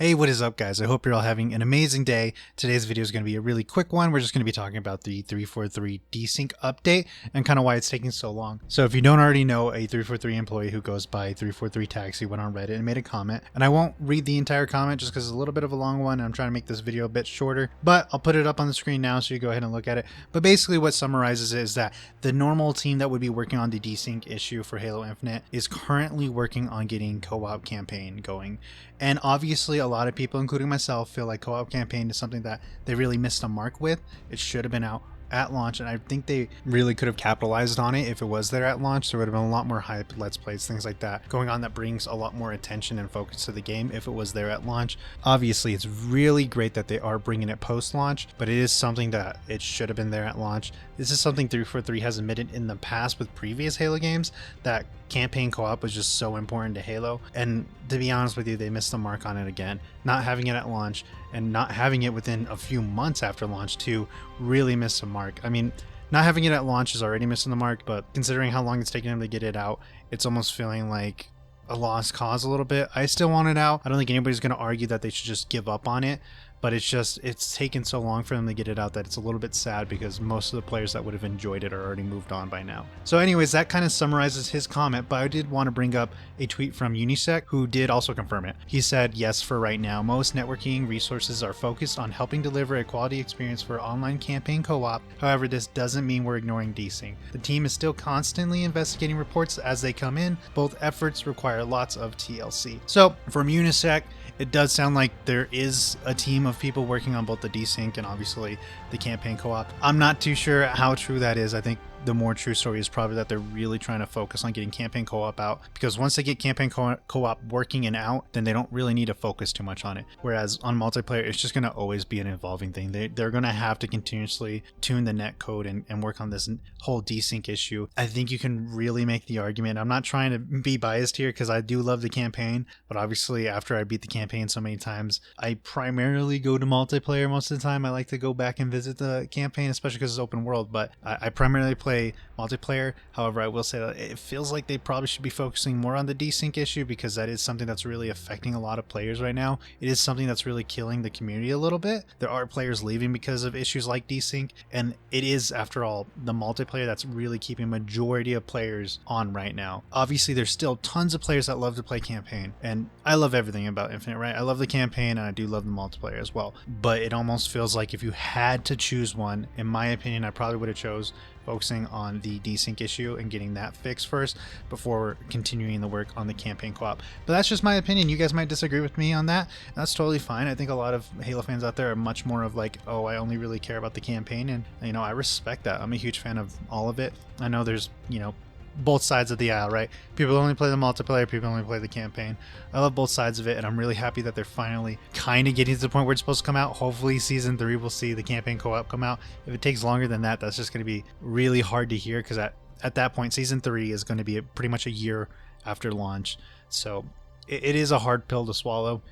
Hey, what is up, guys? I hope you're all having an amazing day. Today's video is going to be a really quick one. We're just going to be talking about the 343 Desync update and kind of why it's taking so long. So if you don't already know, a 343 employee who goes by 343 Taxi went on Reddit and made a comment. And I won't read the entire comment just because it's a little bit of a long one and I'm trying to make this video a bit shorter. But I'll put it up on the screen now so you go ahead and look at it. But basically what summarizes it is that the normal team that would be working on the Desync issue for Halo Infinite is currently working on getting co-op campaign going. And obviously a lot of people, including myself, feel like co-op campaign is something that they really missed a mark with. It should have been out at launch, and I think they really could have capitalized on it if it was there at launch. There would have been a lot more hype, let's plays, things like that going on that brings a lot more attention and focus to the game if it was there at launch. Obviously it's really great that they are bringing it post launch, but it is something that it should have been there at launch. This is something 343 has admitted in the past with previous Halo games, that campaign co-op was just so important to Halo, and to be honest with you, they missed the mark on it again. Not having it at launch and not having it within a few months after launch too really missed the mark. I mean, not having it at launch is already missing the mark, but considering how long it's taken them to get it out, it's almost feeling like a lost cause a little bit. I still want it out. I don't think anybody's going to argue that they should just give up on it, but it's taken so long for them to get it out that it's a little bit sad because most of the players that would have enjoyed it are already moved on by now. So anyways, that kind of summarizes his comment, but I did want to bring up a tweet from Unisec, who did also confirm it. He said, yes, for right now, most networking resources are focused on helping deliver a quality experience for online campaign co-op. However, this doesn't mean we're ignoring Desync. The team is still constantly investigating reports as they come in. Both efforts require lots of TLC. So from Unisec, it does sound like there is a team of people working on both the Desync and obviously the campaign co-op. I'm not too sure how true that is. I think the more true story is probably that they're really trying to focus on getting campaign co-op out, because once they get campaign co-op working and out, then they don't really need to focus too much on it. Whereas on multiplayer, it's just going to always be an evolving thing. They're going to have to continuously tune the net code and work on this whole desync issue. I think you can really make the argument. I'm not trying to be biased here because I do love the campaign, but obviously after I beat the campaign so many times, I primarily go to multiplayer most of the time. I like to go back and visit the campaign, especially because it's open world, but I primarily play multiplayer. However, I will say that it feels like they probably should be focusing more on the desync issue, because that is something that's really affecting a lot of players right now. It is something that's really killing the community a little bit. There are players leaving because of issues like desync, and it is, after all, the multiplayer that's really keeping majority of players on right now. Obviously, there's still tons of players that love to play campaign, and I love everything about Infinite, right? I love the campaign and I do love the multiplayer as well, but it almost feels like if you had to choose one, in my opinion, I probably would have chose focusing on the desync issue and getting that fixed first before continuing the work on the campaign co-op. But that's just my opinion. You guys might disagree with me on that, and that's totally fine. I think a lot of Halo fans out there are much more of like, oh, I only really care about the campaign, and you know, I respect that. I'm a huge fan of all of it. I know there's, you know, both sides of the aisle, right? People only play the multiplayer, people only play the campaign. I love both sides of it, and I'm really happy that they're finally kind of getting to the point where it's supposed to come out. Hopefully season 3 we'll see the campaign co-op come out. If it takes longer than that, that's just going to be really hard to hear, because at that point season 3 is going to be pretty much a year after launch. So it is a hard pill to swallow.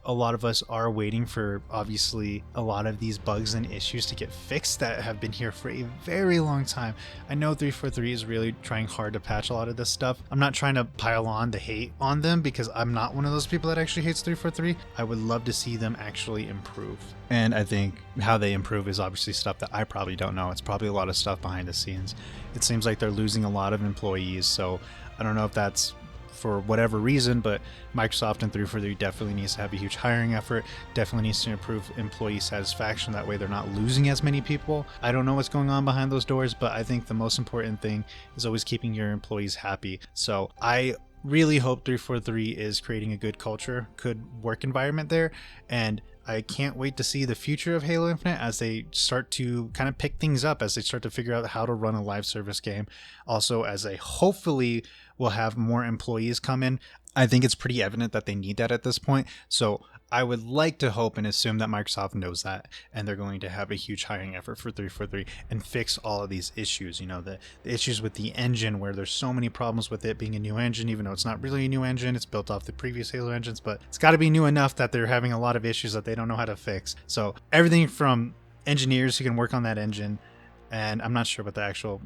A lot of us are waiting for, obviously, a lot of these bugs and issues to get fixed that have been here for a very long time. I know 343 is really trying hard to patch a lot of this stuff. I'm not trying to pile on the hate on them, because I'm not one of those people that actually hates 343. I would love to see them actually improve. And I think how they improve is obviously stuff that I probably don't know. It's probably a lot of stuff behind the scenes. It seems like they're losing a lot of employees, so I don't know if that's for whatever reason, but Microsoft and 343 definitely needs to have a huge hiring effort, definitely needs to improve employee satisfaction. That way they're not losing as many people. I don't know what's going on behind those doors, but I think the most important thing is always keeping your employees happy. So I really hope 343 is creating a good culture, good work environment there, and I can't wait to see the future of Halo Infinite as they start to kind of pick things up, as they start to figure out how to run a live service game. Also, as they hopefully will have more employees come in. I think it's pretty evident that they need that at this point. So I would like to hope and assume that Microsoft knows that, and they're going to have a huge hiring effort for 343 and fix all of these issues. You know, the issues with the engine, where there's so many problems with it being a new engine, even though it's not really a new engine. It's built off the previous Halo engines, but it's got to be new enough that they're having a lot of issues that they don't know how to fix. So everything from engineers who can work on that engine, and I'm not sure what the actual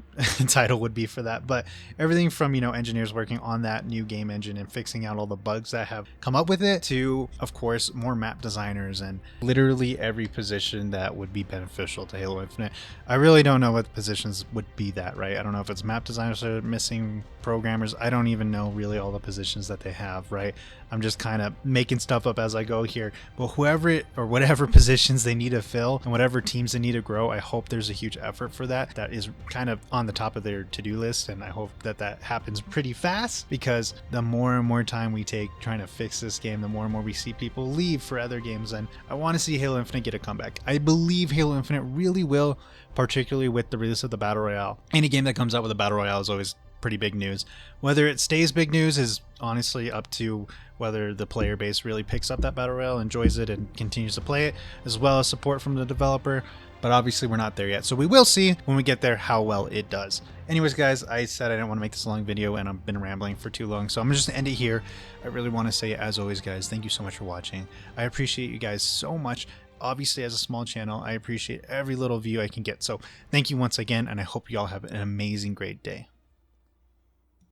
title would be for that, but everything from, you know, engineers working on that new game engine and fixing out all the bugs that have come up with it, to of course more map designers and literally every position that would be beneficial to Halo Infinite. I really don't know what positions would be that, right? I don't know if it's map designers that are missing, programmers. I don't even know really all the positions that they have, right? I'm just kind of making stuff up as I go here, but whoever or whatever positions they need to fill and whatever teams they need to grow, I hope there's a huge effort for that. That is kind of on the top of their to-do list, and I hope that that happens pretty fast, because the more and more time we take trying to fix this game, the more and more we see people leave for other games, and I want to see Halo Infinite get a comeback. I believe Halo Infinite really will, particularly with the release of the Battle Royale. Any game that comes out with a Battle Royale is always pretty big news. Whether it stays big news is honestly up to whether the player base really picks up that Battle Royale, enjoys it, and continues to play it, as well as support from the developer. But obviously we're not there yet, so we will see when we get there how well it does. Anyways guys, I said I didn't want to make this a long video, and I've been rambling for too long, so I'm just gonna end it here. I really want to say, as always guys, thank you so much for watching. I appreciate you guys so much. Obviously, as a small channel, I appreciate every little view I can get, so thank you once again, and I hope you all have an amazing great day.